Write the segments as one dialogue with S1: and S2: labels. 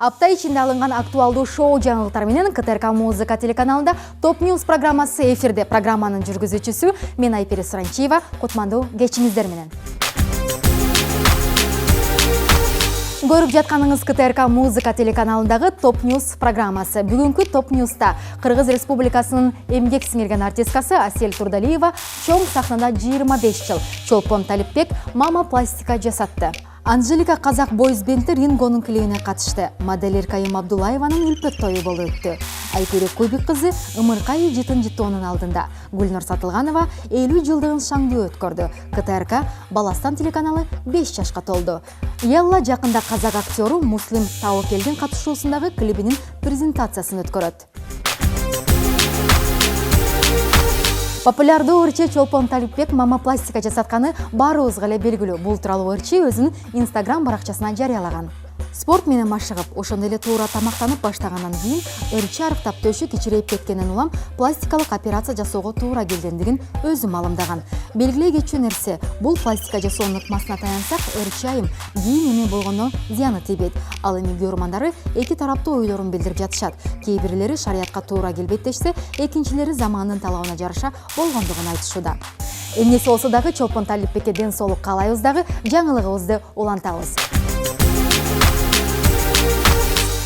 S1: Апта ичинде алынган актуалдуу шоу жаңылыктар менен КТРК Музыка телеканалында Топ Ньюс программасы эфирде. Программанын жүргүзүүчүсү мен Айпери Суранчиева. Кутмандуу кечиңиздер менен. Көрүп жатканыңыз КТРК Музыка телеканалындагы Топ Ньюс программасы. Бүгүнкү Топ Ньюста Кыргыз Республикасынын эмгек сиңирген артисткасы Асель Турдалиева чоң сахнада 25 жыл Чолпон Талипбек мама пластика жасатты. Анжелика Казак бойз бенди Рингонун клибине катышты. Модель Эркайым Абдулаеванын үлпөт тою болуп өттү. Айперек Кубик кызы ымыркай жытын жыттоонун алдында. Гүлнур Сатылганова 50 жылдыгын шаңдуу өткөрдү. КТРК Баластан телеканалы 5 жашка толду. Елла жакында казак актеру Муслим Таукелдин катышуусундагы клибинин презентациясын өткөрөт. Популярдуу ырчы Чолпон Талипбек мама пластика жасатканы баарыбызга эле белгилүү. Бул тууралуу ырчы өзүнүн Инстаграм баракчасына жарыялаган. Спорт менен машыгып, ошондой эле туура тамактанып баштагандан кийин ырчы арыктап төшү кичирейип кеткенин улам пластикалык операция жасоого туура келгендигин өзү маалымдаган. Белгилей кетчү нерсе, бул пластика жасоонун ыкмасына таянсак, ырчы айым кийин эме болгону зыяны тийбейт. Ал эми көрөрмандары эки тараптуу ойлорун билдирип жатышат. Кээ бирлери шариятка туура келбейт дешсе, экинчилери замандын талабына жараша болгондугун айтышууда. Эмнеси болсо дагы Чолпон Талипбекке ден соолук каалайбыз дагы жаңылыгыбызды улантабыз.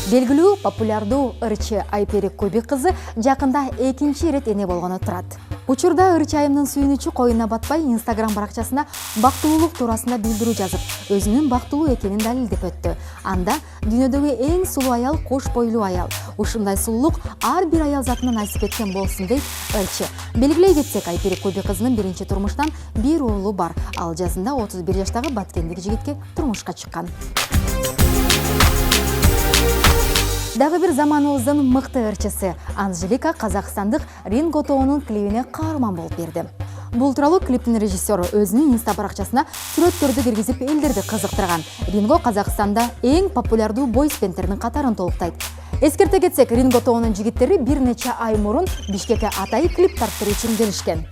S1: Белгилүү популярдуу ырчы Айперек Кубик кызы жакында экинчи ирет эне болгону турат. Учурда ырчы айымдын сүйүнүчү коюна батпай Инстаграм баракчасына бактылуулук туурасында билдирүү жазып, өзүнүн бактылуу экенин далилдеп өттү. Анда дүйнөдөгү эң сулуу аял кош бойлуу аял. Ушундай сулуулук ар бир аял затына насип эткен болсун дейт ырчы. Белгилей кетсек, Айперек Кубик кызынын биринчи турмуштан бир уулу бар. Ал жазында 31 жаштагы баткендик жигитке турмушка чыккан. Дагы бир заманыбыздын мыкты ырчысы Анжелика казакстандык Ринго тоонун клибине каарман болуп берди. Бул тууралуу клиптин режиссеру өзүнүн инста баракчасына сүрөттөрдү киргизип элдерди кызыктырган. Ринго Казакстанда эң популярдуу бойз бендтердин катарын толуктайт. Эскерте кетсек, Ринго тоонун жигиттери бир нече ай мурун Бишкекке атайын клип тарттыруу үчүн келишкен.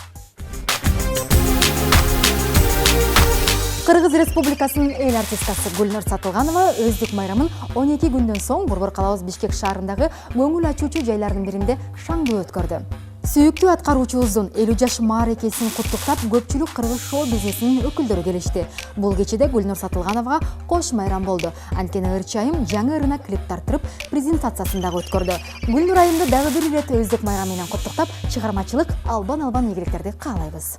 S1: Кыргыз Республикасынын эл артисткасы Гүлнур Сатылганова өздүк майрамын 12 күндөн соң Борбор калабыз Бишкек шаарындагы көңүл ачуучу жайлардын биринде шаңдуу өткөрдү. Сүйүктүү аткаруучубуздун 50 жаш мааракесин куттуктап көпчүлүк кыргыз шоу бизнесинин өкүлдөрү келишти. Бул кечеде Гүлнур Сатылгановага кош майрам болду. Анткени ырчы айым жаңы ырына клип тарттырып, презентациясын дагы өткөрдү. Гүлнур айымды дагы бир ирет өздүк майрам менен куттуктап, чыгармачылык албан ийгиликтерди каалайбыз.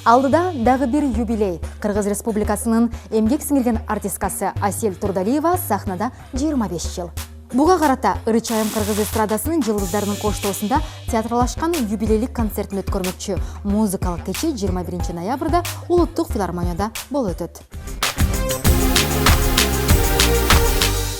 S1: Алдыда дагы бир юбилей. Кыргыз Республикасынын эмгек сиңирген артисткасы Асель Турдалиева сахнада 25 жыл. Буга карата ырчы айым кыргыз эстрадасынын жылдыздарынын коштоосунда театралашкан юбилейлик концертин өткөрмөкчү. Музыкалык кечи 21 ноябрда Улуттук филармонияда болуп өтөт.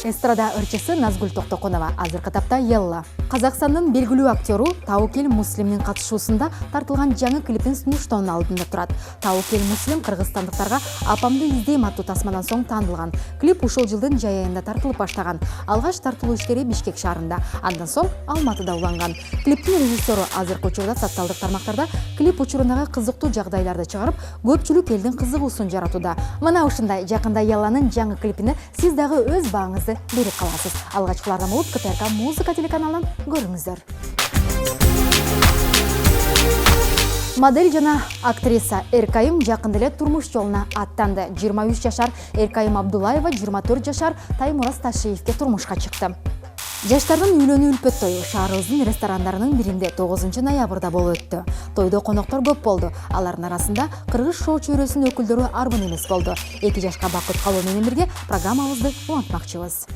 S1: Эстрада ырчысы Назгүл Токтокунова азыркы тапта Елла. Казакстандын белгилүү актеру Таукел Муслимдин катышуусунда тартылган жаңы клипин сунуштоонун алдында турат. Таукел Муслим кыргызстандыктарга "Апамды издейм" аттуу тасмадан соң таанылган. Клип ушул жылдын жай айында тартылып баштаган. Алгач тартылуу иштери Бишкек шаарында, андан соң Алматыда уланган. Клиптин режиссеру азыркы учурда социалдык тармактарда клип учурундагы кызыктуу жагдайларды чыгарып, көпчүлүк элдин кызыгуусун жаратууда. Мына ушундай жакында Ялланын жаңы клипине сиз дагы өз бааңызды берип каласыз. Алгачкылардан болуп КТРК Музыка телеканалынан көрүңүздөр. Модель жана актриса Эркайым жакында эле турмуш жолуна аттанды. 23 жашар Эркайым Абдулаева 24 жашар Таймураз Ташиевке турмушка чыкты. Жаштардын үйлөнүү үлпөт тою шаарыбыздын ресторандарынын биринде 9 ноябрда болуп өттү. Тойдо коноктор көп болду. Алардын арасында кыргыз шоу чөйрөсүнүн өкүлдөрү арбын эмес болду. 2 жашка бакыт калуу менен бирге программабызды улантмакчыбыз.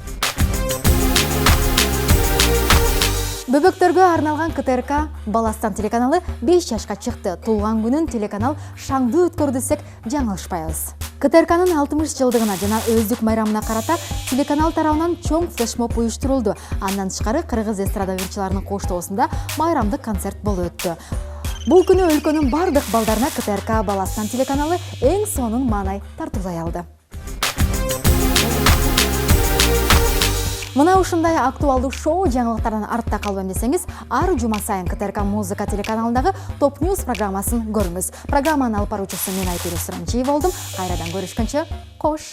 S1: Бөбөктөргө арналган КТРК Баластан телеканалы 5 жашка чыкты. Туулган күнүн телеканал шаңдуу өткөрдү десек жаңылышпайбыз. КТРКнын 60 жылдыгына жана өздүк майрамына карата телеканал тарабынан чоң флешмоб уюштурулду. Андан тышкары кыргыз эстрада ырчыларынын коштоосунда майрамдык концерт болуп өттү. Бул күнү өлкөнүн бардык балдарына КТРК Баластан телеканалы эң сонун маанай тартуулай алды. Мына ушундай актуалдуу шоу жаңылыктардан артта калбайм десеңиз, ар жума сайын КТРК Музыка телеканалындагы Топ Ньюс программасын көрүңүз. Программаны алып баруучусу мен Айпери Сурамчиева болдум. Кайрадан көрүшкөнчө, кош.